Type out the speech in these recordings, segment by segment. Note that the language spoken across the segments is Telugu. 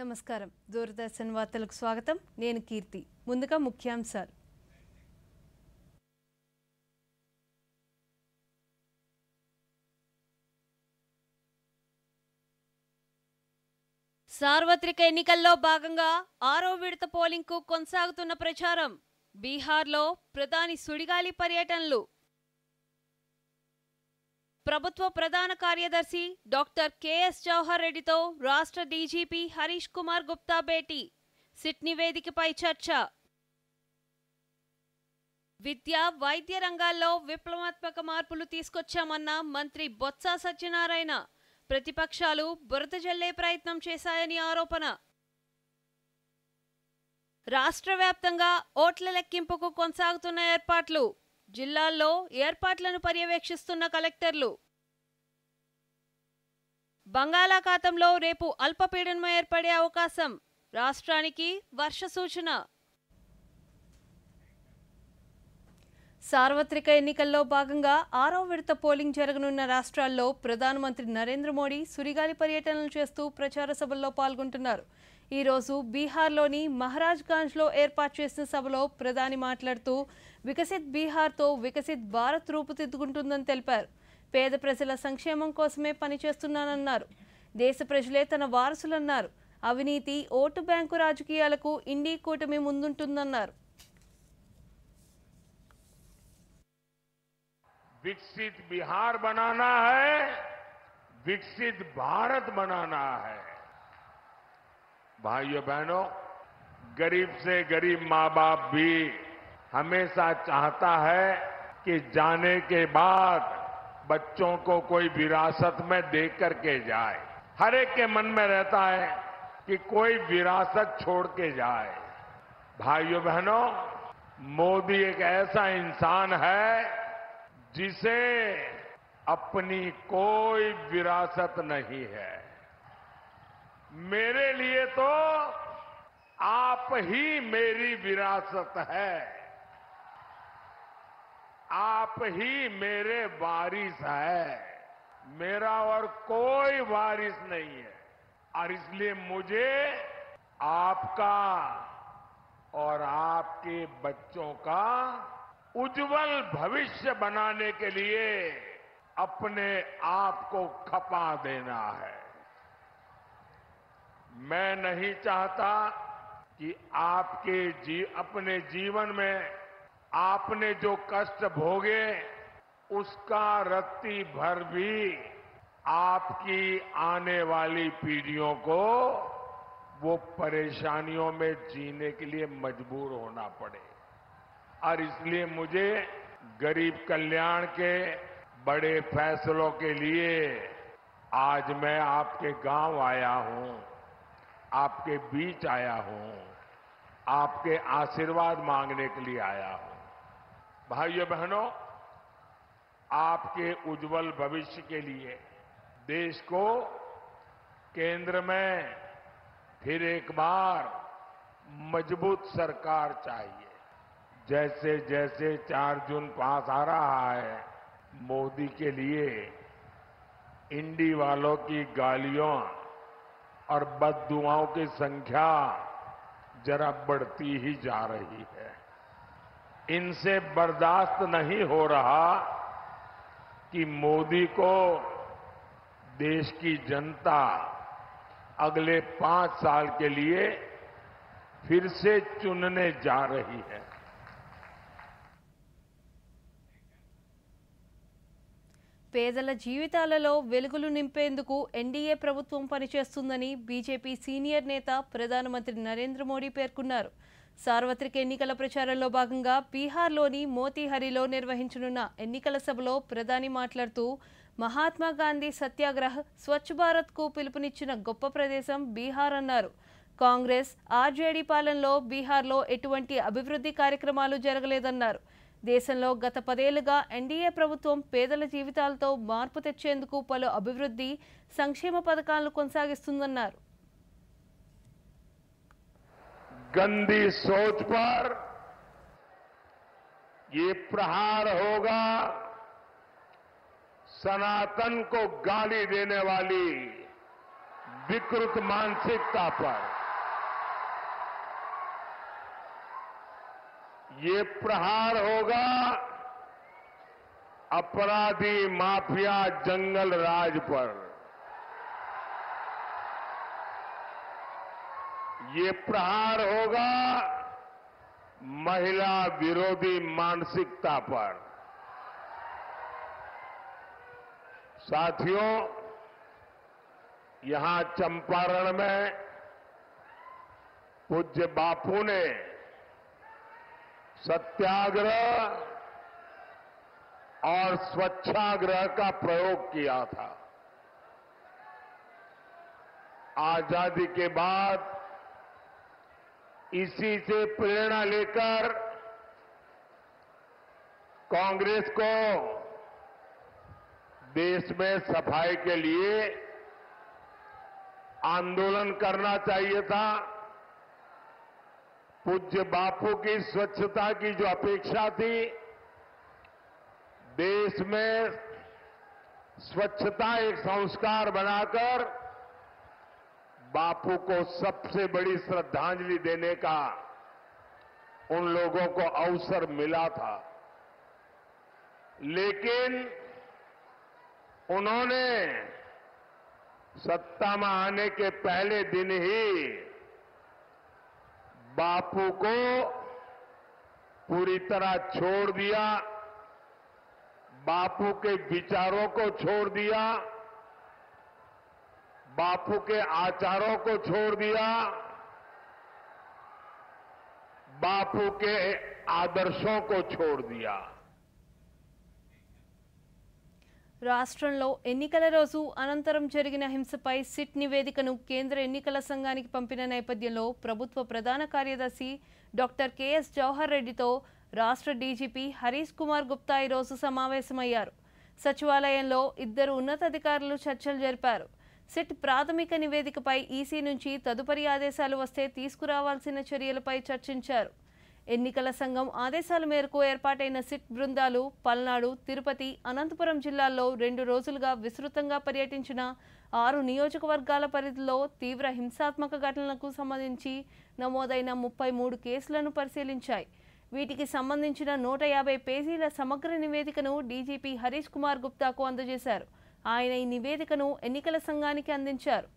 నమస్కారం దూరదర్శన్ వార్తలకు స్వాగతం నేను కీర్తి ముందుగా ముఖ్యాంశాలు సార్వత్రిక ఎన్నికల్లో భాగంగా 6వ విడత పోలింగ్కు కొనసాగుతున్న ప్రచారం బీహార్లో ప్రధాని సుడిగాలి పర్యటనలు ప్రభుత్వ ప్రధాన కార్యదర్శి డాక్టర్ కెఎస్ జవహర్ రెడ్డితో రాష్ట్ర డీజీపీ హరీష్ కుమార్ గుప్తా భేటీ సిట్ నివేదికపై చర్చ విద్య వైద్య రంగాల్లో విప్లవాత్మక మార్పులు తీసుకొచ్చామన్న మంత్రి బొత్స సత్యనారాయణ ప్రతిపక్షాలు బురద జల్లే ప్రయత్నం చేశాయని ఆరోపణ రాష్ట్ర వ్యాప్తంగా ఓట్ల లెక్కింపుకు కొనసాగుతున్న ఏర్పాట్లు జిల్లాల్లో ఏర్పాట్లను పర్యవేక్షిస్తున్న కలెక్టర్లు బంగాళాఖాతంలో రేపు అల్పపీడనం ఏర్పడే అవకాశం రాష్ట్రానికి వర్ష సూచన సార్వత్రిక ఎన్నికల్లో భాగంగా 6వ విడత పోలింగ్ జరగనున్న రాష్ట్రాల్లో ప్రధానమంత్రి నరేంద్ర మోడీ సుడిగాలి పర్యటనలు చేస్తూ ప్రచార సభల్లో పాల్గొంటున్నారు. ఈ రోజు బీహార్లోని మహారాజ్గంజ్లో ఏర్పాటు చేసిన సభలో ప్రధాని మాట్లాడుతూ వికసిత్ బీహార్తో వికసిత్ భారత్ రూపుదిద్దుకుంటుందని తెలిపారు. పేద ప్రజల సంక్షేమం కోసమే పనిచేస్తున్నానన్నారు. దేశ ప్రజలే తన వారసులన్నారు. అవినీతి ఓటు బ్యాంకు రాజకీయాలకు ఇండీ కూటమి ముందుంటుందన్నారు. विकसित बिहार बनाना है, विकसित भारत बनाना है। भाइयों बहनों, गरीब से गरीब माँ बाप भी हमेशा चाहता है कि जाने के बाद बच्चों को कोई विरासत में दे करके जाए। हर एक के मन में रहता है कि कोई विरासत छोड़ के जाए। भाइयों बहनों, मोदी एक ऐसा इंसान है जिसे अपनी कोई विरासत नहीं है। मेरे लिए तो आप ही मेरी विरासत है, आप ही मेरे वारिस है। मेरा और कोई वारिस नहीं है और इसलिए मुझे आपका और आपके बच्चों का उज्जवल भविष्य बनाने के लिए अपने आप को खपा देना है। मैं नहीं चाहता कि अपने जीवन में आपने जो कष्ट भोगे उसका रत्ती भर भी आपकी आने वाली पीढ़ियों को वो परेशानियों में जीने के लिए मजबूर होना पड़े। और इसलिए मुझे गरीब कल्याण के बड़े फैसलों के लिए आज मैं आपके गांव आया हूं, आपके बीच आया हूं, आपके आशीर्वाद मांगने के लिए आया हूं। भाइयों बहनों, आपके उज्जवल भविष्य के लिए देश को केंद्र में फिर एक बार मजबूत सरकार चाहिए। जैसे जैसे 4 जून पास आ रहा है, मोदी के लिए इंडी वालों की गालियों और बददुआओं की संख्या जरा बढ़ती ही जा रही है। इनसे बर्दाश्त नहीं हो रहा कि मोदी को देश की जनता अगले 5 साल के लिए फिर से चुनने जा रही है। పేదల జీవితాలలో వెలుగులు నింపేందుకు ఎన్డీఏ ప్రభుత్వం పనిచేస్తుందని బీజేపీ సీనియర్ నేత ప్రధానమంత్రి నరేంద్ర మోడీ పేర్కొన్నారు. సార్వత్రిక ఎన్నికల ప్రచారంలో భాగంగా బీహార్లోని మోతీహరిలో నిర్వహించనున్న ఎన్నికల సభలో ప్రధాని మాట్లాడుతూ మహాత్మా గాంధీ సత్యాగ్రహ్ స్వచ్ఛ భారత్కు పిలుపునిచ్చిన గొప్ప ప్రదేశం బీహార్ అన్నారు. కాంగ్రెస్ ఆర్జేడీ పాలనలో బీహార్లో ఎటువంటి అభివృద్ధి కార్యక్రమాలు జరగలేదన్నారు. దేశంలో గత 10 ఏళ్లుగా ఎన్డీఏ ప్రభుత్వం పేదల జీవితాలతో మార్పు తెచ్చేందుకు పలు అభివృద్ధి సంక్షేమ పథకాలను కొనసాగిస్తుందన్నారు. गंदी सोच पर ये प्रहार होगा। सनातन को गाली देने वाली विकृत मानसिकता पर ये प्रहार होगा अपराधी माफिया जंगल राज पर। ये प्रहार होगा महिला विरोधी मानसिकता पर। साथियों, यहां चंपारण में पूज्य बापू ने सत्याग्रह और स्वच्छाग्रह का प्रयोग किया था। आजादी के बाद इसी से प्रेरणा लेकर कांग्रेस को देश में सफाई के लिए आंदोलन करना चाहिए था। पूज्य बापू की स्वच्छता की जो अपेक्षा थी, देश में स्वच्छता एक संस्कार बनाकर बापू को सबसे बड़ी श्रद्धांजलि देने का उन लोगों को अवसर मिला था। लेकिन उन्होंने सत्ता में आने के पहले दिन ही बापू को पूरी तरह छोड़ दिया, बापू के विचारों को छोड़ दिया, बापू के आचारों को छोड़ दिया, बापू के आदर्शों को छोड़ दिया। రాష్ట్రంలో ఎన్నికల రోజు అనంతరం జరిగిన హింసపై సిట్ నివేదికను కేంద్ర ఎన్నికల సంఘానికి పంపిన నేపథ్యంలో ప్రభుత్వ ప్రధాన కార్యదర్శి డాక్టర్ కెఎస్ జవహర్ రెడ్డితో రాష్ట్ర డీజీపీ హరీష్ కుమార్ గుప్తా ఈరోజు సమావేశమయ్యారు. సచివాలయంలో ఇద్దరు ఉన్నతాధికారులు చర్చలు జరిపారు. సిట్ ప్రాథమిక నివేదికపై ఈసీ నుంచి తదుపరి ఆదేశాలు వస్తే తీసుకురావాల్సిన చర్యలపై చర్చించారు. ఎన్నికల సంఘం ఆదేశాల మేరకు ఏర్పాటైన సిట్ బృందాలు పల్నాడు, తిరుపతి, అనంతపురం జిల్లాల్లో 2 రోజులుగా విస్తృతంగా పర్యటించిన 6 నియోజకవర్గాల పరిధిలో తీవ్ర హింసాత్మక ఘటనలకు సంబంధించి నమోదైన 33 కేసులను పరిశీలించాయి. వీటికి సంబంధించిన 150 పేజీల సమగ్ర నివేదికను డీజీపీ హరీష్ కుమార్ గుప్తాకు అందజేశారు. ఆయన ఈ నివేదికను ఎన్నికల సంఘానికి అందించారు.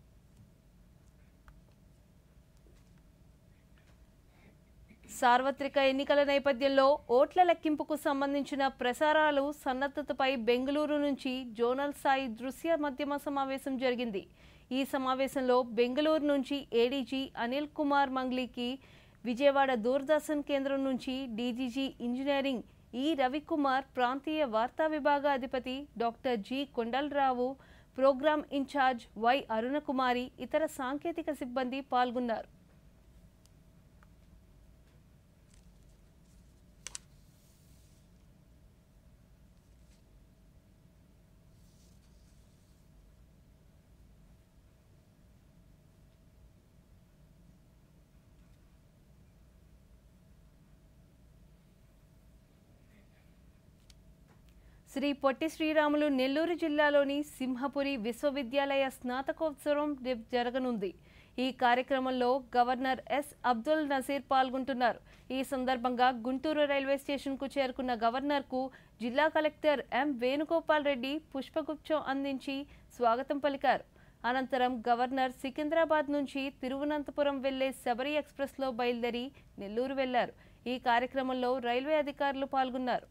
సార్వత్రిక ఎన్నికల నేపథ్యంలో ఓట్ల లెక్కింపుకు సంబంధించిన ప్రసారాలు సన్నద్ధతపై బెంగళూరు నుంచి జోనల్ స్థాయి దృశ్య మాధ్యమ సమావేశం జరిగింది. ఈ సమావేశంలో బెంగళూరు నుంచి ఏడీజీ అనిల్ కుమార్ మంగ్లీకి, విజయవాడ దూరదర్శన్ కేంద్రం నుంచి డీజీజీ ఇంజనీరింగ్ ఈ రవికుమార్, ప్రాంతీయ వార్తా విభాగ అధిపతి doctor G Kondalarao, programme incharge Y Arunakumari, ఇతర సాంకేతిక సిబ్బంది పాల్గొన్నారు. శ్రీ పొట్టి శ్రీరాములు నెల్లూరు జిల్లాలోని సింహపురి విశ్వవిద్యాలయ స్నాతకోత్సవం జరగనుంది. ఈ కార్యక్రమంలో గవర్నర్ ఎస్ అబ్దుల్ నజీర్ పాల్గొంటున్నారు. ఈ సందర్భంగా గుంటూరు రైల్వే స్టేషన్కు చేరుకున్న గవర్నర్కు జిల్లా కలెక్టర్ ఎం వేణుగోపాల్ రెడ్డి పుష్పగుచ్చం అందించి స్వాగతం పలికారు. అనంతరం గవర్నర్ సికింద్రాబాద్ నుంచి తిరువనంతపురం వెళ్లే శబరి ఎక్స్ప్రెస్లో బయలుదేరి నెల్లూరు వెళ్లారు. ఈ కార్యక్రమంలో రైల్వే అధికారులు పాల్గొన్నారు.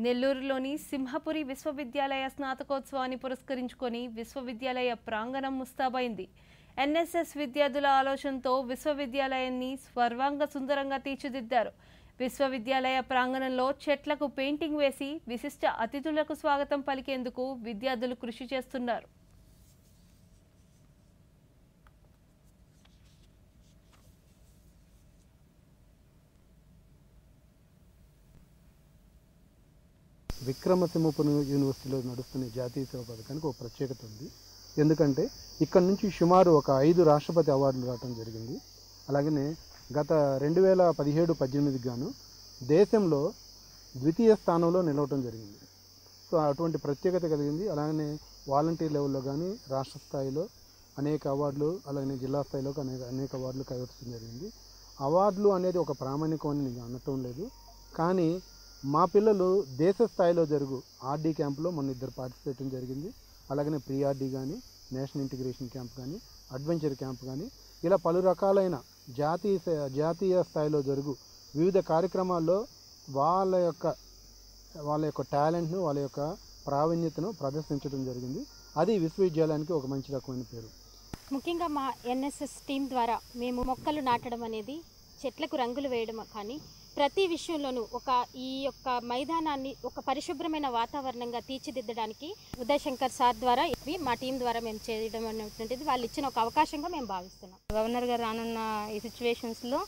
నెల్లూరులోని సింహపురి విశ్వవిద్యాలయ స్నాతకోత్సవాన్ని పురస్కరించుకొని విశ్వవిద్యాలయ ప్రాంగణం ముస్తాబైంది. ఎన్ఎస్ఎస్ విద్యార్థుల ఆలోచనతో విశ్వవిద్యాలయాన్ని సర్వాంగ సుందరంగా తీర్చిదిద్దారు. విశ్వవిద్యాలయ ప్రాంగణంలో చెట్లకు పెయింటింగ్ వేసి విశిష్ట అతిథులకు స్వాగతం పలికేందుకు విద్యార్థులు కృషి చేస్తున్నారు. విక్రమసింహపురి యూనివర్సిటీలో నడుస్తున్న జాతీయ సేవ పథకానికి ఒక ప్రత్యేకత ఉంది. ఎందుకంటే ఇక్కడ నుంచి సుమారు ఒక 5 రాష్ట్రపతి అవార్డులు రావడం జరిగింది. అలాగనే గత 2017-18 గాను దేశంలో ద్వితీయ స్థానంలో నిలవటం జరిగింది. సో అటువంటి ప్రత్యేకత కలిగింది. అలానే వాలంటీర్ లెవెల్లో కానీ రాష్ట్ర స్థాయిలో అనేక అవార్డులు, అలాగే జిల్లా స్థాయిలో అనేక అవార్డులు కైవరించడం జరిగింది. అవార్డులు అనేది ఒక ప్రామాణికం అని నేను అనటం లేదు, కానీ మా పిల్లలు దేశ స్థాయిలో జరుగు ఆర్డీ క్యాంపులో మొన్న 2 పార్టిసిపేట్ చేయడం జరిగింది. అలాగనే ప్రీ ఆర్డీ కానీ, నేషనల్ ఇంటిగ్రేషన్ క్యాంప్ కానీ, అడ్వెంచర్ క్యాంప్ కానీ, ఇలా పలు రకాలైన జాతీయ స్థాయిలో జరుగు వివిధ కార్యక్రమాల్లో వాళ్ళ యొక్క టాలెంట్ను, వాళ్ళ యొక్క ప్రావీణ్యతను ప్రదర్శించడం జరిగింది. అది విశ్వవిద్యాలయానికి ఒక మంచి రకమైన పేరు. ముఖ్యంగా మా ఎన్ఎస్ఎస్ టీం ద్వారా మేము మొక్కలు నాటడం అనేది, చెట్లకు రంగులు వేయడం కానీ ప్రతి విషయంలోనూ ఈ యొక్క మైదానాన్ని ఒక పరిశుభ్రమైన వాతావరణంగా తీర్చిదిద్దడానికి ఉదయ్ శంకర్ సార్ ద్వారా మా టీం ద్వారా మేము చేయడం అనేటువంటిది వాళ్ళు ఇచ్చిన ఒక అవకాశంగా మేము భావిస్తున్నాం. గవర్నర్ గారు రానున్న ఈ సిచ్యువేషన్స్లో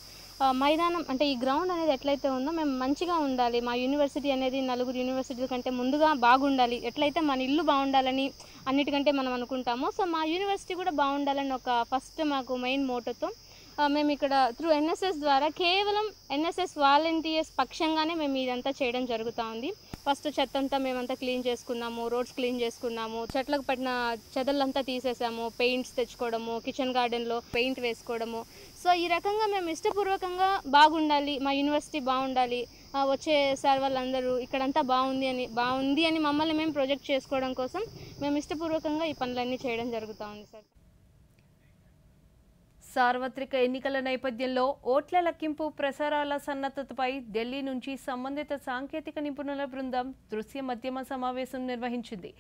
మైదానం అంటే ఈ గ్రౌండ్ అనేది ఎట్లయితే ఉందో మేము మంచిగా ఉండాలి, మా యూనివర్సిటీ అనేది 4 యూనివర్సిటీల కంటే ముందుగా బాగుండాలి, ఎట్లయితే మన ఇల్లు బాగుండాలని అన్నిటికంటే మనం అనుకుంటామో, సో మా యూనివర్సిటీ కూడా బాగుండాలని ఒక ఫస్ట్ మాకు మెయిన్ మోటోతో మేము ఇక్కడ త్రూ ఎన్ఎస్ఎస్ ద్వారా కేవలం ఎన్ఎస్ఎస్ వాలంటీర్స్ పక్షంగానే మేము ఇదంతా చేయడం జరుగుతూ ఉంది. ఫస్ట్ చెత్త అంతా మేమంతా క్లీన్ చేసుకున్నాము, రోడ్స్ క్లీన్ చేసుకున్నాము, చెట్లకు పడిన చెదలంతా తీసేసాము, పెయింట్స్ తెచ్చుకోవడము, కిచెన్ గార్డెన్లో పెయింట్ వేసుకోవడము. సో ఈ రకంగా మేము ఇష్టపూర్వకంగా బాగుండాలి, మా యూనివర్సిటీ బాగుండాలి, వచ్చే సార్ వాళ్ళందరూ ఇక్కడంతా బాగుంది అని మమ్మల్ని మేము ప్రొజెక్ట్ చేసుకోవడం కోసం మేము ఇష్టపూర్వకంగా ఈ పనులన్నీ చేయడం జరుగుతూ ఉంది సార్. సార్వత్రిక ఎన్నికల నేపథ్యంలో ఓట్ల లెక్కింపు ప్రసారాల సన్నద్ధతపై ఢిల్లీ నుంచి సంబంధిత సాంకేతిక నిపుణుల బృందం దృశ్య మాధ్యమ సమావేశం నిర్వహించింది.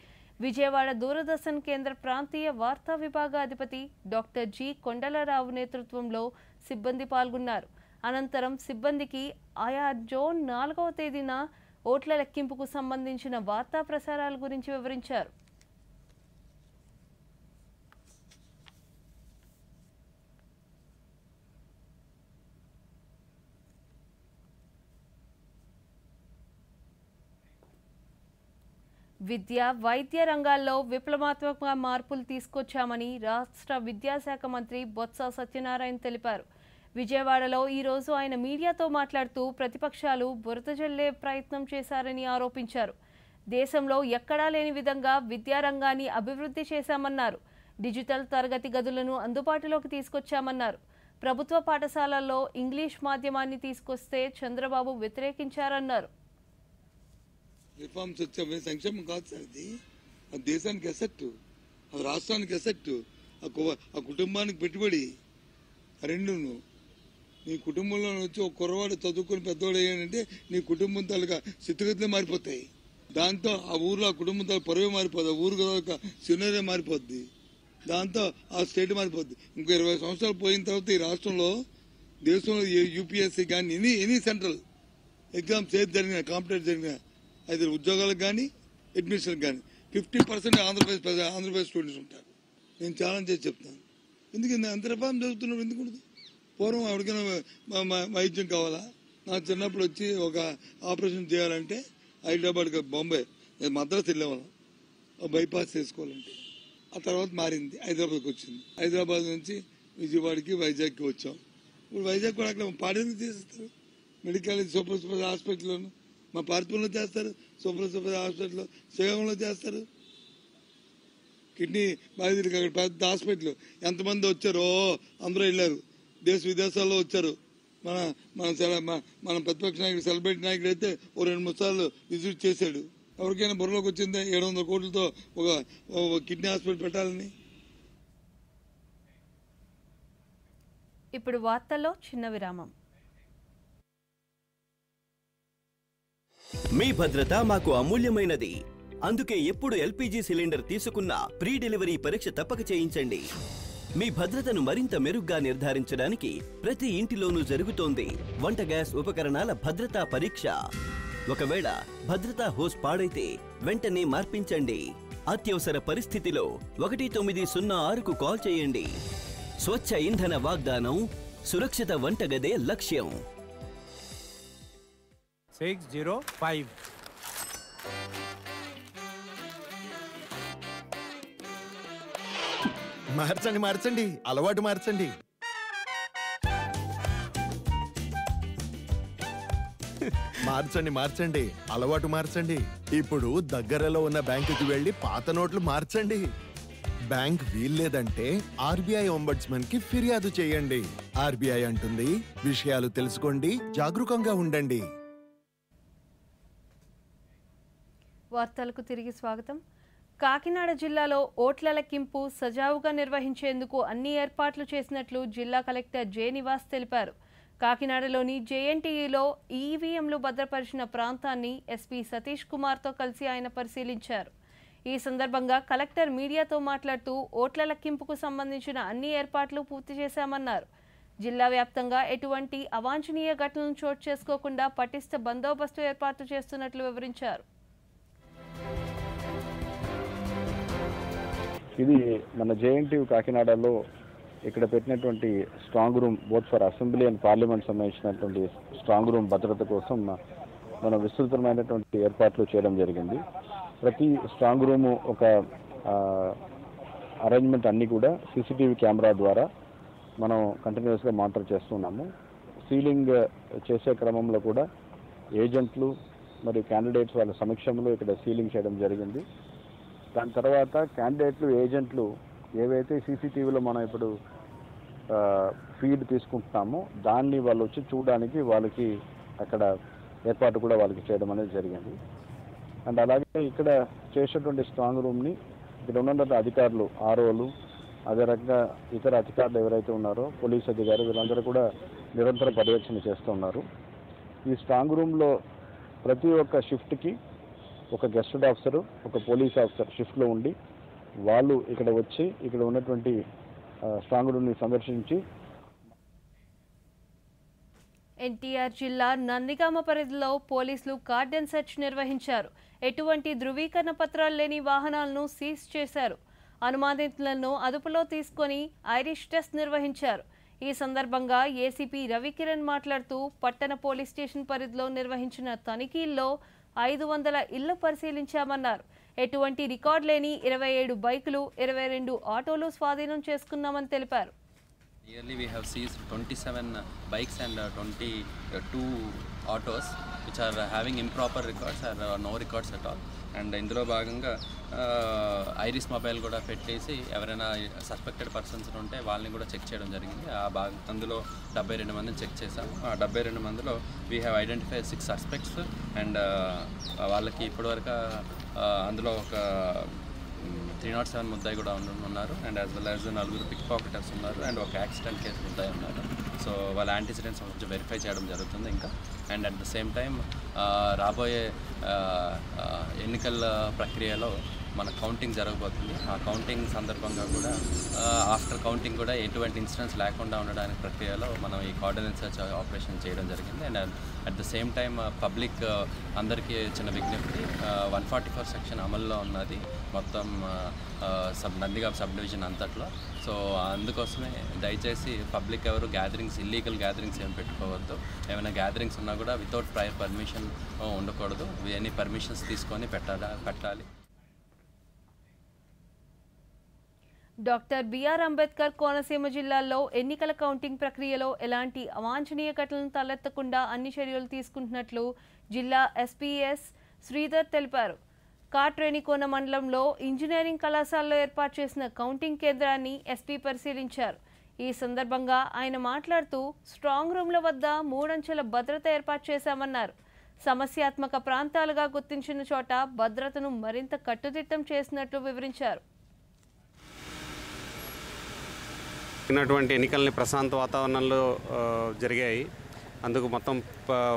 విజయవాడ దూరదర్శన్ కేంద్ర ప్రాంతీయ వార్తా విభాగ అధిపతి డాక్టర్ జి కొండలరావు నేతృత్వంలో సిబ్బంది పాల్గొన్నారు. అనంతరం సిబ్బందికి ఆయా జోన్ 4వ తేదీన ఓట్ల లెక్కింపుకు సంబంధించిన వార్తా ప్రసారాల గురించి వివరించారు. విద్య, వైద్య రంగాల్లో విప్లవాత్మక మార్పులు తీసుకొచ్చామని రాష్ట్ర విద్యాశాఖ మంత్రి బొత్స సత్యనారాయణ తెలిపారు. విజయవాడలో ఈరోజు ఆయన మీడియాతో మాట్లాడుతూ ప్రతిపక్షాలు బురద జల్లే ప్రయత్నం చేశారని ఆరోపించారు. దేశంలో ఎక్కడా లేని విధంగా విద్యారంగాన్ని అభివృద్ధి చేశామన్నారు. డిజిటల్ తరగతి గదులను అందుబాటులోకి తీసుకొచ్చామన్నారు. ప్రభుత్వ పాఠశాలల్లో ఇంగ్లీష్ మాధ్యమాన్ని తీసుకొస్తే చంద్రబాబు వ్యతిరేకించారన్నారు. రిఫార్మ్స్ వచ్చామే, సంక్షేమం కాదు సార్. ఇది ఆ దేశానికి ఎసెక్ట్, ఆ రాష్ట్రానికి ఎసెక్ట్, ఆ కుటుంబానికి పెట్టుబడి. రెండును నీ కుటుంబంలో వచ్చి ఒక కుర్రవాడు చదువుకుని పెద్దవాడు అయ్యాడంటే నీ కుటుంబం తాలూకా స్థితిగతులే మారిపోతాయి. దాంతో ఆ ఊర్లో ఆ కుటుంబం తాలూకా పరువే మారిపోతుంది, ఆ ఊరు సినరీయే మారిపోద్ది, దాంతో ఆ స్టేట్ మారిపోద్ది. ఇంకో 20 సంవత్సరాలు పోయిన తర్వాత ఈ రాష్ట్రంలో దేశంలో యూపీఎస్సీ కానీ ఎనీ సెంట్రల్ ఎగ్జామ్స్ ఏది జరిగిన కాంపిటేటివ్ జరిగిన అయితే ఉద్యోగాలకు కానీ అడ్మిషన్ కానీ 50% ఆంధ్రప్రదేశ్ స్టూడెంట్స్ ఉంటారు. నేను ఛాలెంజ్ చేసి చెప్తాను. ఎందుకంటే అంత రిఫార్మ్ చదువుతున్నప్పుడు ఎందుకు? పూర్వం ఎవరికైనా వైద్యం కావాలా, నాకు చిన్నప్పుడు వచ్చి ఒక ఆపరేషన్ చేయాలంటే హైదరాబాద్కి బాంబే మద్రాసు వెళ్ళేవాళ్ళం, బైపాస్ చేసుకోవాలంటే. ఆ తర్వాత మారింది, హైదరాబాద్కి వచ్చింది. హైదరాబాద్ నుంచి విజయవాడకి, వైజాగ్కి వచ్చాం. ఇప్పుడు వైజాగ్ కూడా అక్కడ పాడేందుకు చేస్తారు. మెడికల్ సూపర్ స్పెషాలిటీ హాస్పిటల్లోను మా పార్పుల్లో చేస్తారు, సూపర్ స్పెషాలిటీ హాస్పిటల్లో శ్రీకాకుళంలో చేస్తారు. కిడ్నీ బాధితులకి అక్కడ పెద్ద హాస్పిటల్. ఎంతమంది వచ్చారో అందరూ వెళ్ళారు, దేశ విదేశాల్లో వచ్చారు. మన ప్రతిపక్ష నాయకుడు, సెలబ్రిటీ నాయకుడు అయితే ఓ 2-3 సార్లు విజిట్ చేశాడు. ఎవరికైనా బుర్రలోకి వచ్చిందే 700 కోట్లతో ఒక కిడ్నీ హాస్పిటల్ పెట్టాలని. ఇప్పుడు వార్తల్లో చిన్న విరామం. మీ భద్రత మాకు అమూల్యమైనది. అందుకే ఎప్పుడు ఎల్పీజీ సిలిండర్ తీసుకున్నా ప్రీ డెలివరీ పరీక్ష తప్పక చేయించండి. మీ భద్రతను మరింత మెరుగ్గా నిర్ధారించడానికి ప్రతి ఇంటిలోనూ జరుగుతోంది వంట గ్యాస్ ఉపకరణాల భద్రతా పరీక్ష. ఒకవేళ భద్రతా హోస్ పాడైతే వెంటనే మార్పించండి. అత్యవసర పరిస్థితిలో 1906కు కాల్ చేయండి. స్వచ్ఛ ఇంధన వాగ్దానం, సురక్షిత వంటగదే లక్ష్యం. 605 మార్చండి, అలవాటు మార్చండి. మార్చండి అలవాటు మార్చండి. ఇప్పుడు దగ్గరలో ఉన్న బ్యాంకుకి వెళ్లి పాత నోట్లు మార్చండి. బ్యాంక్ వీల్లేదంటే ఆర్బీఐ ఒంబడ్స్మన్ కి ఫిర్యాదు చేయండి. ఆర్బీఐ అంటుంది, విషయాలు తెలుసుకోండి, జాగరూకంగా ఉండండి. వార్తలకు తిరిగి స్వాగతం. కాకినాడ జిల్లాలో ఓట్ల లెక్కింపు సజావుగా నిర్వహించేందుకు అన్ని ఏర్పాట్లు చేసినట్లు జిల్లా కలెక్టర్ జె నివాస్ తెలిపారు. కాకినాడలోని జేఎన్టీయూలో ఈవీఎంలు భద్రపరిచిన ప్రాంతాన్ని ఎస్పీ సతీష్ కుమార్తో కలిసి ఆయన పరిశీలించారు. ఈ సందర్భంగా కలెక్టర్ మీడియాతో మాట్లాడుతూ ఓట్ల లెక్కింపుకు సంబంధించిన అన్ని ఏర్పాట్లు పూర్తి చేశామన్నారు. జిల్లా వ్యాప్తంగా ఎటువంటి అవాంఛనీయ ఘటనలను చోటు చేసుకోకుండా పటిష్ట బందోబస్తు ఏర్పాటు చేస్తున్నట్లు వివరించారు. ఇది మన జేఎన్టీయూ కాకినాడలో ఇక్కడ పెట్టినటువంటి strong room, both for assembly and parliament సంబంధించినటువంటి స్ట్రాంగ్ రూమ్ భద్రత కోసం మనం విస్తృతమైనటువంటి ఏర్పాట్లు చేయడం జరిగింది. ప్రతి స్ట్రాంగ్ రూము ఒక అరేంజ్మెంట్ అన్నీ కూడా సీసీటీవీ కెమెరా ద్వారా మనం కంటిన్యూస్గా మానిటర్ చేస్తున్నాము. సీలింగ్ చేసే క్రమంలో కూడా ఏజెంట్లు మరియు క్యాండిడేట్స్ వాళ్ళ సమక్షంలో ఇక్కడ సీలింగ్ చేయడం జరిగింది. దాని తర్వాత క్యాండిడేట్లు, ఏజెంట్లు ఏవైతే సీసీటీవీలో మనం ఇప్పుడు ఫీడ్ తీసుకుంటున్నామో దాన్ని వాళ్ళు వచ్చి చూడడానికి వాళ్ళకి అక్కడ ఏర్పాటు కూడా వాళ్ళకి చేయడం అనేది జరిగింది. అండ్ అలాగే ఇక్కడ చేసేటువంటి స్ట్రాంగ్ రూమ్ని ఇక్కడ ఉన్నటువంటి అధికారులు, ఆర్ఓలు, అదే రకంగా ఇతర అధికారులు ఎవరైతే ఉన్నారో పోలీస్ అధికారులు వీళ్ళందరూ కూడా నిరంతర పర్యవేక్షణ చేస్తూ ఉన్నారు. ఈ స్ట్రాంగ్ రూమ్లో ప్రతి ఒక్క షిఫ్ట్కి ఒక గెస్టెడ్ ఆఫీసరు, ఒక పోలీస్ ఆఫీసర్ షిఫ్ట్లో ఉండి వాళ్ళు ఇక్కడ వచ్చి ఇక్కడ ఉన్నటువంటి స్ట్రాంగ్ రూమ్ని సందర్శించి. ఎన్టీఆర్ జిల్లా నందిగామ పరిధిలో పోలీసులు కార్డన్ సెర్చ్ నిర్వహించారు. ఎటువంటి ధృవీకరణ పత్రాలు లేని వాహనాలను సీజ్ చేశారు. అనుమానితులను అదుపులో తీసుకొని ఐరిష్ టెస్ట్ నిర్వహించారు. ఈ సందర్భంగా ఏసీపీ రవికిరణ్ మాట్లాడుతూ పట్టణ పోలీస్ స్టేషన్ పరిధిలో నిర్వహించిన తనిఖీల్లో 500 ఇళ్లు పరిశీలించామన్నారు. ఎటువంటి రికార్డు లేని 27 బైకులు, 22 ఆటోలు స్వాధీనం చేసుకున్నామని తెలిపారు. Yearly we have seized 27 bikes and 22 autos which are having improper records or no records at all. And ఇందులో భాగంగా ఐరిస్ మొబైల్ కూడా పెట్టేసి ఎవరైనా సస్పెక్టెడ్ పర్సన్స్ ఉంటే వాళ్ళని కూడా చెక్ చేయడం జరిగింది. అందులో 72 మందిని చెక్ చేసాము. ఆ 72 మందిలో we have identified 6 suspects and వాళ్ళకి ఇప్పటివరకు అందులో ఒక 307 ముద్దాయి కూడా ఉన్నారు. And as well as 4 pickpockets ఉన్నారు అండ్ ఒక యాక్సిడెంట్ కేసు ముద్దాయి ఉన్నారు. సో వాళ్ళ యాంటిసిడెంట్స్ కొంచెం వెరిఫై చేయడం జరుగుతుంది ఇంకా. And at the same time రాబోయే ఎన్నికల ప్రక్రియలో మన కౌంటింగ్ జరగబోతుంది. ఆ కౌంటింగ్ సందర్భంగా కూడా ఆఫ్టర్ కౌంటింగ్ కూడా ఎటువంటి ఇన్సిడెంట్స్ లేకుండా ఉండడానికి ప్రక్రియలో మనం ఈ కార్డనెన్స్ సెర్చ్ ఆపరేషన్ చేయడం జరిగింది. And at the same time public అందరికీ చిన్న విజ్ఞప్తి, 144 సెక్షన్ అమల్లో ఉన్నది మొత్తం నందిగామ సబ్ డివిజన్ అంతట్లో. సో అందుకోసమే దయచేసి పబ్లిక్ ఎవరు గ్యాదరింగ్స్, ఇల్లీగల్ గ్యాదరింగ్స్ ఏం పెట్టుకోవద్దు. ఏమైనా గ్యాదరింగ్స్ ఉన్నా కూడా వితౌట్ ప్రయర్ పర్మిషన్ ఉండకూడదు. ఎనీ పర్మిషన్స్ తీసుకొని పెట్టాలి. డాక్టర్ బిఆర్ అంబేద్కర్ కోనసీమ జిల్లాలో ఎన్నికల కౌంటింగ్ ప్రక్రియలో ఎలాంటి అవాంఛనీయ ఘటనలు తలెత్తకుండా అన్ని చర్యలు తీసుకుంటున్నట్లు జిల్లా ఎస్పీఎస్ శ్రీధర్ తెలిపారు. కాట్రేనికోన మండలంలో ఇంజనీరింగ్ కళాశాలలో ఏర్పాటు చేసిన కౌంటింగ్ కేంద్రాన్ని ఎస్పీ పరిశీలించారు. ఈ సందర్భంగా ఆయన మాట్లాడుతూ స్ట్రాంగ్ రూమ్ల వద్ద 3 అంచెల భద్రత ఏర్పాటు చేశామన్నారు. సమస్యాత్మక ప్రాంతాలుగా గుర్తించిన చోట భద్రతను మరింత కట్టుదిట్టం చేసినట్లు వివరించారు. ఎన్నికల్ని ప్రశాంత వాతావరణంలో జరిగాయి. అందుకు మొత్తం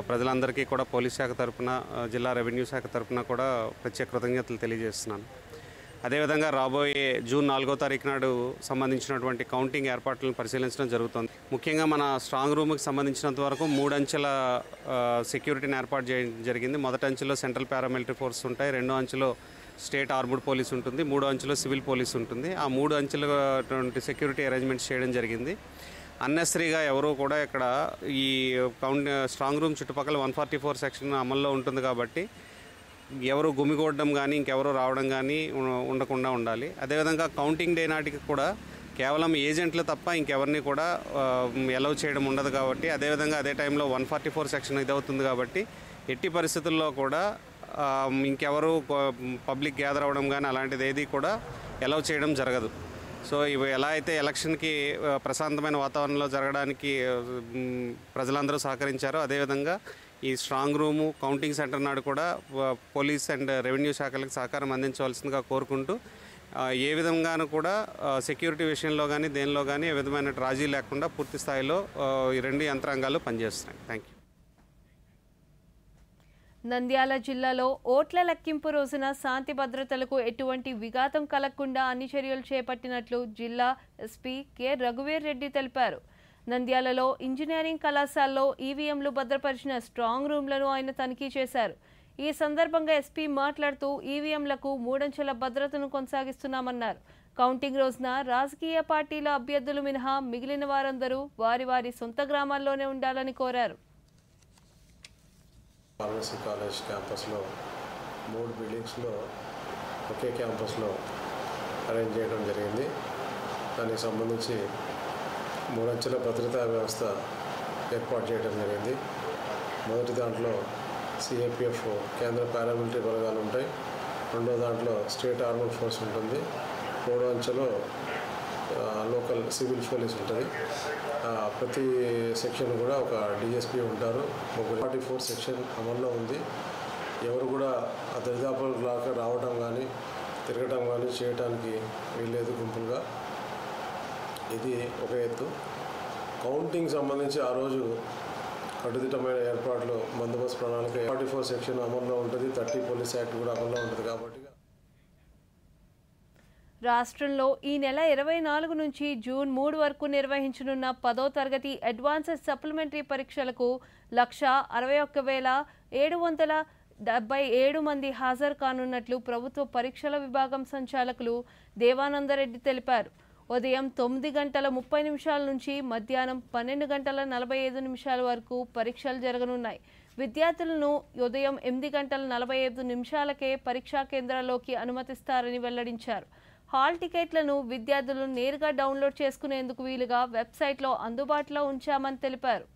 ప్రజలందరికీ కూడా పోలీస్ శాఖ తరఫున, జిల్లా రెవెన్యూ శాఖ తరఫున కూడా ప్రత్యేక కృతజ్ఞతలు తెలియజేస్తున్నాను. అదేవిధంగా రాబోయే జూన్ 4వ తారీఖు నాడు సంబంధించినటువంటి కౌంటింగ్ ఏర్పాట్లను పరిశీలించడం జరుగుతుంది. ముఖ్యంగా మన స్ట్రాంగ్ రూమ్కి సంబంధించినంత వరకు 3 అంచెల సెక్యూరిటీని ఏర్పాటు చేయడం జరిగింది. మొదటి అంచెలో సెంట్రల్ పారామిలిటరీ ఫోర్స్ ఉంటాయి, 2వ అంచెలో స్టేట్ ఆర్మ్డ్ పోలీస్ ఉంటుంది, 3వ అంచెలో సివిల్ పోలీస్ ఉంటుంది. ఆ 3 అంచెల సెక్యూరిటీ అరేంజ్మెంట్స్ చేయడం జరిగింది. అన్నెసరీగా ఎవరు కూడా ఇక్కడ ఈ స్ట్రాంగ్ రూమ్ చుట్టుపక్కల 144 సెక్షన్ అమల్లో ఉంటుంది కాబట్టి ఎవరు గుమిగూడడం కానీ ఇంకెవరో రావడం కానీ ఉండకుండా ఉండాలి. అదేవిధంగా కౌంటింగ్ డే నాటికి కూడా కేవలం ఏజెంట్లు తప్ప ఇంకెవరిని కూడా అలౌ చేయడం ఉండదు కాబట్టి, అదేవిధంగా అదే టైంలో 144 సెక్షన్ ఇదవుతుంది కాబట్టి ఎట్టి పరిస్థితుల్లో కూడా ఇంకెవరు పబ్లిక్ గ్యాదర్ అవ్వడం కానీ అలాంటిది ఏది కూడా అలౌ చేయడం జరగదు. సో ఇవి ఎలా అయితే ఎలక్షన్కి ప్రశాంతమైన వాతావరణంలో జరగడానికి ప్రజలందరూ సహకరించారో, అదేవిధంగా ఈ స్ట్రాంగ్ రూము, కౌంటింగ్ సెంటర్ నాడు కూడా పోలీస్ అండ్ రెవెన్యూ శాఖలకు సహకారం అందించవలసిందిగా కోరుకుంటూ, ఏ విధంగానూ కూడా సెక్యూరిటీ విషయంలో కానీ దేనిలో కానీ ఏ విధమైన రాజీ లేకుండా పూర్తి స్థాయిలో ఈ రెండు యంత్రాంగాలు పనిచేస్తున్నాయి. Thank you. నంద్యాల జిల్లాలో ఓట్ల లెక్కింపు రోజున శాంతి భద్రతలకు ఎటువంటి విఘాతం కలగకుండా అన్ని చర్యలు చేపట్టినట్లు జిల్లా ఎస్పీ కె రఘువీర్ రెడ్డి తెలిపారు. నంద్యాలలో ఇంజనీరింగ్ కళాశాలలో ఈవీఎంలు భద్రపరిచిన స్ట్రాంగ్ రూమ్లను ఆయన తనిఖీ చేశారు. ఈ సందర్భంగా ఎస్పీ మాట్లాడుతూ ఈవీఎంలకు 3 అంచెల భద్రతను కొనసాగిస్తున్నామన్నారు. కౌంటింగ్ రోజున రాజకీయ పార్టీల అభ్యర్థులు మినహా మిగిలిన వారందరూ వారి వారి సొంత గ్రామాల్లోనే ఉండాలని కోరారు. ఫార్మసీ కాలేజ్ క్యాంపస్లో 3 బిల్డింగ్స్లో ఒకే క్యాంపస్లో అరేంజ్ చేయడం జరిగింది. దానికి సంబంధించి 3 అంచెల భద్రతా వ్యవస్థ ఏర్పాటు చేయడం జరిగింది. మొదటి దాంట్లో సిఏపిఎఫ్ కేంద్ర పారామిలిటరీ బలగాలు ఉంటాయి. రెండో దాంట్లో స్టేట్ ఆర్మడ్ ఫోర్స్ ఉంటుంది. 3వ అంచెలో లోకల్ సివిల్ పోలీస్ ఉంటుంది. ప్రతి సెక్షన్ కూడా ఒక డిఎస్పీ ఉంటారు. 44 సెక్షన్ అమల్లో ఉంది. ఎవరు కూడా ఆ దరిదాపులకు రావడం కానీ తిరగడం కానీ చేయడానికి వీల్లేదు గుంపులుగా. ఇది ఒక ఎత్తు. కౌంటింగ్ సంబంధించి ఆ రోజు కట్టుదిట్టమైన ఏర్పాట్లు, బందోబస్తు ప్రణాళిక 44 సెక్షన్ అమల్లో ఉంటుంది. 30 పోలీస్ యాక్ట్ కూడా అమల్లో ఉంటుంది. కాబట్టి రాష్ట్రంలో ఈ నెల 24 నుంచి జూన్ 3 వరకు నిర్వహించనున్న 10వ తరగతి అడ్వాన్స్డ్ సప్లిమెంటరీ పరీక్షలకు 161,777 మంది హాజరు కానున్నట్లు ప్రభుత్వ పరీక్షల విభాగం సంచాలకులు దేవానందరెడ్డి తెలిపారు. ఉదయం 9:30 నుంచి మధ్యాహ్నం 12:45 వరకు పరీక్షలు జరగనున్నాయి. విద్యార్థులను ఉదయం 8:45కే పరీక్షా కేంద్రాల్లోకి అనుమతిస్తారని వెల్లడించారు. హాల్ టికెట్లను విద్యార్థులు నేరుగా డౌన్లోడ్ చేసుకునేందుకు వీలుగా వెబ్సైట్లో అందుబాటులో ఉంచామని తెలిపారు.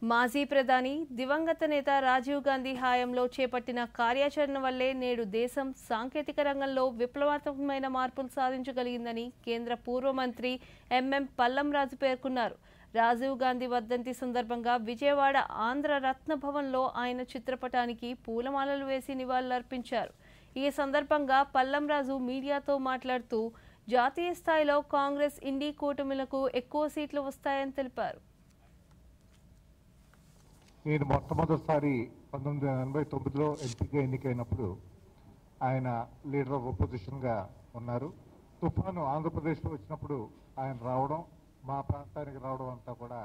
మాజీ ప్రధాని దివంగత నేత రాజీవ్ గాంధీ హయాంలో చేపట్టిన కార్యాచరణ వల్లే నేడు దేశం సాంకేతిక రంగంలో విప్లవాత్మకమైన మార్పులు సాధించగలిగిందని కేంద్ర పూర్వ మంత్రి ఎంఎం పల్లంరాజు పేర్కొన్నారు. రాజీవ్ గాంధీ వర్ధంతి సందర్భంగా విజయవాడ ఆంధ్ర రత్న భవన్లో ఆయన చిత్రపటానికి పూలమాలలు వేసి నివాళులర్పించారు. ఈ సందర్భంగా పల్లంరాజు మీడియాతో మాట్లాడుతూ జాతీయ స్థాయిలో కాంగ్రెస్ ఇండీ కూటమిలకు ఎక్కువ సీట్లు వస్తాయని తెలిపారు. నేను మొట్టమొదటిసారి 1989లో ఎంపీగా ఎన్నికైనప్పుడు ఆయన లీడర్ ఆఫ్ ఒపోజిషన్గా ఉన్నారు. తుఫాను ఆంధ్రప్రదేశ్లో వచ్చినప్పుడు ఆయన రావడం, మా ప్రాంతానికి రావడం అంతా కూడా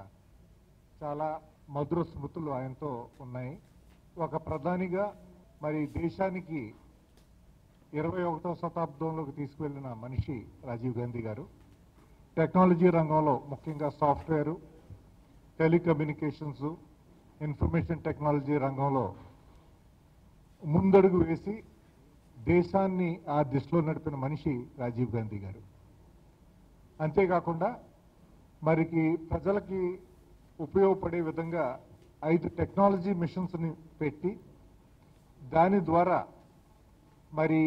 చాలా మధుర స్మృతులు ఆయనతో ఉన్నాయి. ఒక ప్రధానిగా మరి దేశానికి 21వ శతాబ్దంలోకి తీసుకువెళ్ళిన మనిషి రాజీవ్ గాంధీ గారు. టెక్నాలజీ రంగంలో ముఖ్యంగా సాఫ్ట్వేరు, టెలికమ్యూనికేషన్స్, ఇన్ఫర్మేషన్ టెక్నాలజీ రంగంలో ముందడుగు వేసి దేశాన్ని ఆ దిశలో నడిపిన మనిషి రాజీవ్ గాంధీ గారు. అంతేకాకుండా మరికి ప్రజలకి ఉపయోగపడే విధంగా 5 టెక్నాలజీ మిషన్స్ని పెట్టి దాని ద్వారా మరి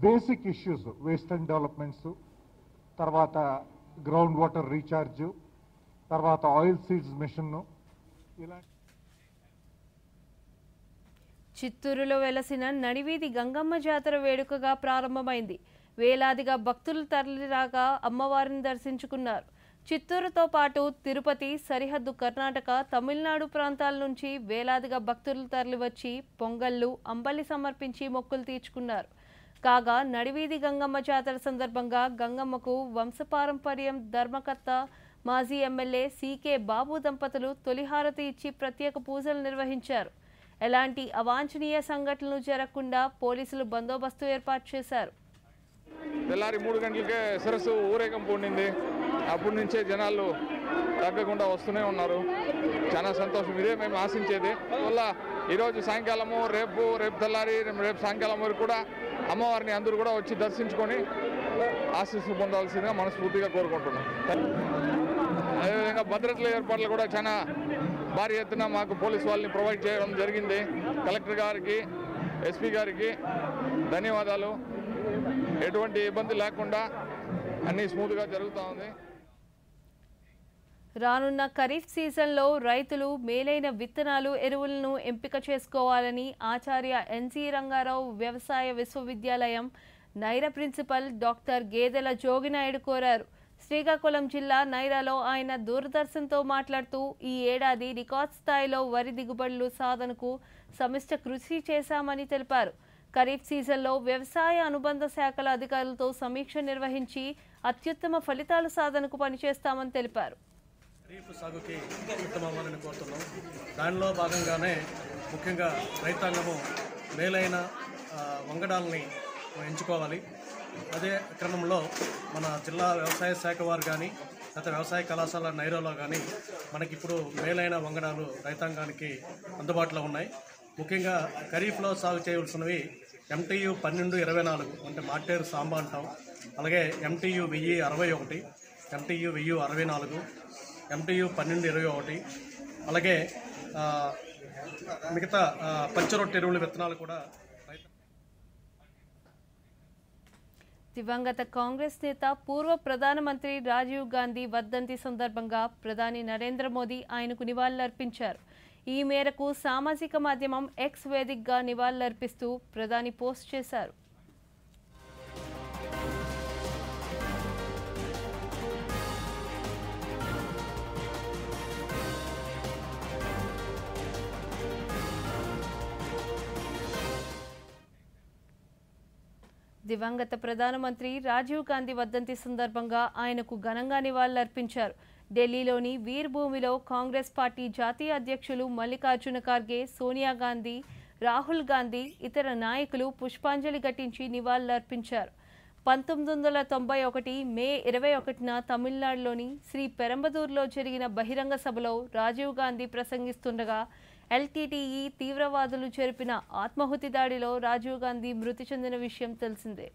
basic issues, waste and developments, తర్వాత గ్రౌండ్ వాటర్ రీఛార్జ్, తర్వాత ఆయిల్ సీడ్స్ మిషన్ను ఇలాంటి. చిత్తూరులో వెలసిన నడివీధి గంగమ్మ జాతర వేడుకగా ప్రారంభమైంది. వేలాదిగా భక్తులు తరలిరాగా అమ్మవారిని దర్శించుకున్నారు. చిత్తూరుతో పాటు తిరుపతి, సరిహద్దు కర్ణాటక, తమిళనాడు ప్రాంతాల నుంచి వేలాదిగా భక్తులు తరలివచ్చి పొంగళ్ళు, అంబలి సమర్పించి మొక్కులు తీర్చుకున్నారు. కాగా నడివీధి గంగమ్మ జాతర సందర్భంగా గంగమ్మకు వంశపారంపర్యం ధర్మకర్త మాజీ ఎమ్మెల్యే సీకే బాబు దంపతులు తొలిహారతి ఇచ్చి ప్రత్యేక పూజలు నిర్వహించారు. ఎలాంటి అవాంఛనీయ సంఘటనలు జరగకుండా పోలీసులు బందోబస్తు ఏర్పాటు చేశారు. తెల్లారి 3 గంటలకే సరస్సు ఊరేగింపు ఉండింది. అప్పటి నుంచే జనాలు తగ్గకుండా వస్తూనే ఉన్నారు. చాలా సంతోషం. ఇదే మేము ఆశించేది. వల్ల ఈరోజు సాయంకాలము రేపు తెల్లారి రేపు సాయంకాలం వరకు కూడా అమ్మవారిని అందరూ కూడా వచ్చి దర్శించుకొని ఆశీస్సు పొందాల్సిందిగా మనస్ఫూర్తిగా కోరుకుంటున్నాం. అదేవిధంగా భద్రతల ఏర్పాట్లు కూడా చాలా భారీ ఎత్తున మాకు పోలీసు వాళ్ళని ప్రొవైడ్ చేయడం జరిగింది. కలెక్టర్ గారికి, ఎస్పీ గారికి ధన్యవాదాలు. ఎటువంటి ఇబ్బంది లేకుండా అన్నీ స్మూత్గా జరుగుతూ ఉంది. రానున్న ఖరీఫ్ సీజన్లో రైతులు మేలైన విత్తనాలు, ఎరువులను ఎంపిక చేసుకోవాలని ఆచార్య ఎన్సీ రంగారావు వ్యవసాయ విశ్వవిద్యాలయం నైరా ప్రిన్సిపల్ డాక్టర్ గేదెల జోగినాయుడు కోరారు. శ్రీకాకుళం జిల్లా నైరాలో ఆయన దూరదర్శన్తో మాట్లాడుతూ ఈ ఏడాది రికార్డ్ స్థాయిలో వరి దిగుబడులు సాధనకు సమిష్టి కృషి చేశామని తెలిపారు. ఖరీఫ్ సీజన్లో వ్యవసాయ అనుబంధ శాఖల అధికారులతో సమీక్ష నిర్వహించి అత్యుత్తమ ఫలితాల సాధనకు పనిచేస్తామని తెలిపారు. ఖరీఫ్ సాగుకి ఉత్తమవ్వాలని కోరుతున్నాం. దానిలో భాగంగానే ముఖ్యంగా రైతాంగము మేలైన వంగడాలని ఎంచుకోవాలి. అదే క్రమంలో మన జిల్లా వ్యవసాయ శాఖ వారు కానీ గత వ్యవసాయ కళాశాల నైరోలో కానీ మనకి ఇప్పుడు మేలైన వంగడాలు రైతాంగానికి అందుబాటులో ఉన్నాయి. ముఖ్యంగా ఖరీఫ్లో సాగు చేయవలసినవి MTU 1224 అంటే మాటేరు సాంబా అంటాం. అలాగే MTU 1061, MTU 1064, MTU 1221, అలాగే మిగతా పంచరొట్టె ఎరువుల విత్తనాలు కూడా. దివంగత కాంగ్రెస్ నేత పూర్వ ప్రధానమంత్రి రాజీవ్ గాంధీ వర్ధంతి సందర్భంగా ప్రధాని నరేంద్ర మోదీ ఆయనకు నివాళులర్పించారు. ఈ మేరకు సామాజిక మాధ్యమం ఎక్స్ వేదికగా నివాళులర్పిస్తూ ప్రధాని పోస్ట్ చేశారు. దివంగత ప్రధానమంత్రి రాజీవ్ గాంధీ వర్ధంతి సందర్భంగా ఆయనకు ఘనంగా నివాళులర్పించారు. ఢిల్లీలోని వీర్ భూమిలో కాంగ్రెస్ పార్టీ జాతీయ అధ్యక్షులు మల్లికార్జున ఖార్గే, సోనియా గాంధీ, రాహుల్ గాంధీ, ఇతర నాయకులు పుష్పాంజలి ఘటించి నివాళులర్పించారు. 1991 మే 21న తమిళనాడులోని శ్రీ పెరంబదూర్లో జరిగిన బహిరంగ సభలో రాజీవ్ గాంధీ ప్రసంగిస్తుండగా LTTE తీవ్రవాదులు జరిపిన ఆత్మాహుతి దాడిలో రాజీవ్ గాంధీ మృతి చెందిన విషయం తెలిసిందే.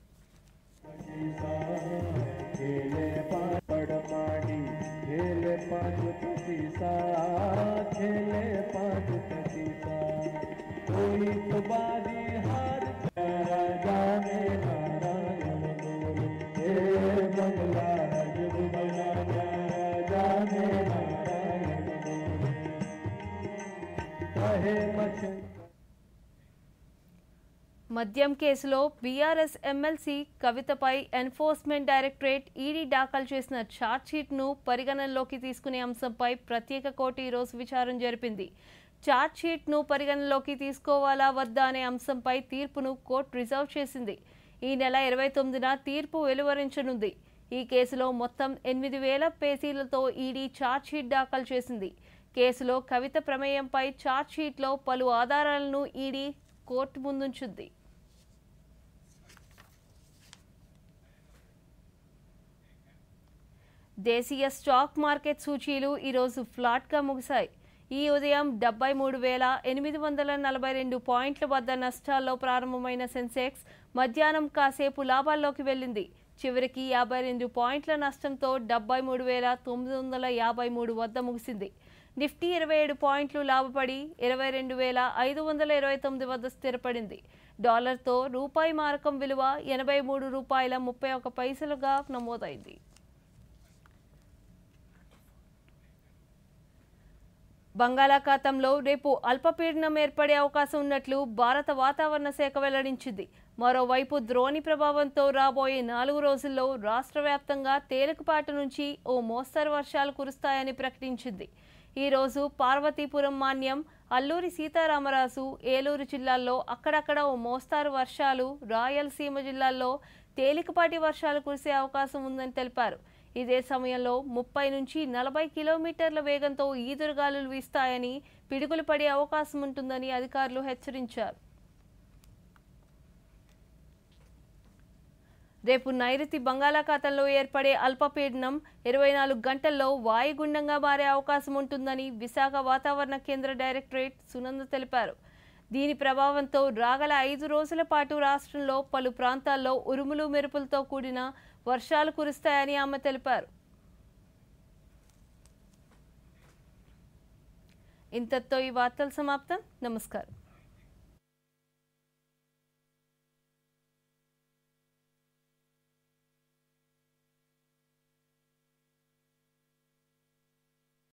మద్యం కేసులో బీఆర్ఎస్ ఎమ్మెల్సీ కవితపై ఎన్ఫోర్స్మెంట్ డైరెక్టరేట్ ఈడీ దాఖలు చేసిన ఛార్జ్షీట్ను పరిగణనలోకి తీసుకునే అంశంపై ప్రత్యేక కోర్టు ఈరోజు విచారణ జరిపింది. ఛార్జ్షీట్ను పరిగణనలోకి తీసుకోవాలా వద్దా అనే అంశంపై తీర్పును కోర్టు రిజర్వ్ చేసింది. ఈ నెల 29న తీర్పు వెలువరించనుంది. ఈ కేసులో మొత్తం 8,000 పేజీలతో ఈడీ ఛార్జ్షీట్ దాఖలు చేసింది. కేసులో కవిత ప్రమేయంపై ఛార్జ్షీట్లో పలు ఆధారాలను ఈడీ కోర్టు ముందుంచుంది. దేశీయ స్టాక్ మార్కెట్ సూచీలు ఈరోజు ఫ్లాట్గా ముగిశాయి. ఈ ఉదయం 73,842 పాయింట్ల వద్ద నష్టాల్లో ప్రారంభమైన సెన్సెక్స్ మధ్యాహ్నం కాసేపు లాభాల్లోకి వెళ్ళింది. చివరికి 52 పాయింట్ల నష్టంతో 73,953 వద్ద ముగిసింది. నిఫ్టీ 27 పాయింట్లు లాభపడి 22,529 వద్ద స్థిరపడింది. డాలర్తో రూపాయి మారకం విలువ 83 రూపాయల 31 పైసలుగా నమోదైంది. బంగాళాఖాతంలో రేపు అల్పపీడనం ఏర్పడే అవకాశం ఉన్నట్లు భారత వాతావరణ శాఖ వెల్లడించింది. మరోవైపు ద్రోణి ప్రభావంతో రాబోయే 4 రోజుల్లో రాష్ట్ర వ్యాప్తంగా తేలికపాటి నుంచి ఓ మోస్తరు వర్షాలు కురుస్తాయని ప్రకటించింది. ఈరోజు పార్వతీపురం, మాన్యం, అల్లూరి సీతారామరాజు, ఏలూరు జిల్లాల్లో అక్కడక్కడ ఓ మోస్తారు వర్షాలు, రాయలసీమ జిల్లాల్లో తేలికపాటి వర్షాలు కురిసే అవకాశం ఉందని తెలిపారు. ఇదే సమయంలో 30 నుంచి 40 కిలోమీటర్ల వేగంతో ఈదురుగాలులు వీస్తాయని, పిడుగులు పడే అవకాశం ఉంటుందని అధికారులు హెచ్చరించారు. రేపు నైరుతి బంగాళాఖాతంలో ఏర్పడే అల్పపీడనం 24 గంటల్లో వాయుగుండంగా మారే అవకాశం ఉంటుందని విశాఖ వాతావరణ కేంద్ర డైరెక్టరేట్ సునంద తెలిపారు. దీని ప్రభావంతో రాగల 5 రోజుల పాటు రాష్ట్రంలో పలు ప్రాంతాల్లో ఉరుములు మెరుపులతో కూడిన వర్షాలు కురుస్తాయని ఆమె తెలిపారు. ఇంతతో ఈ వార్తలు సమాప్తం. నమస్కారం.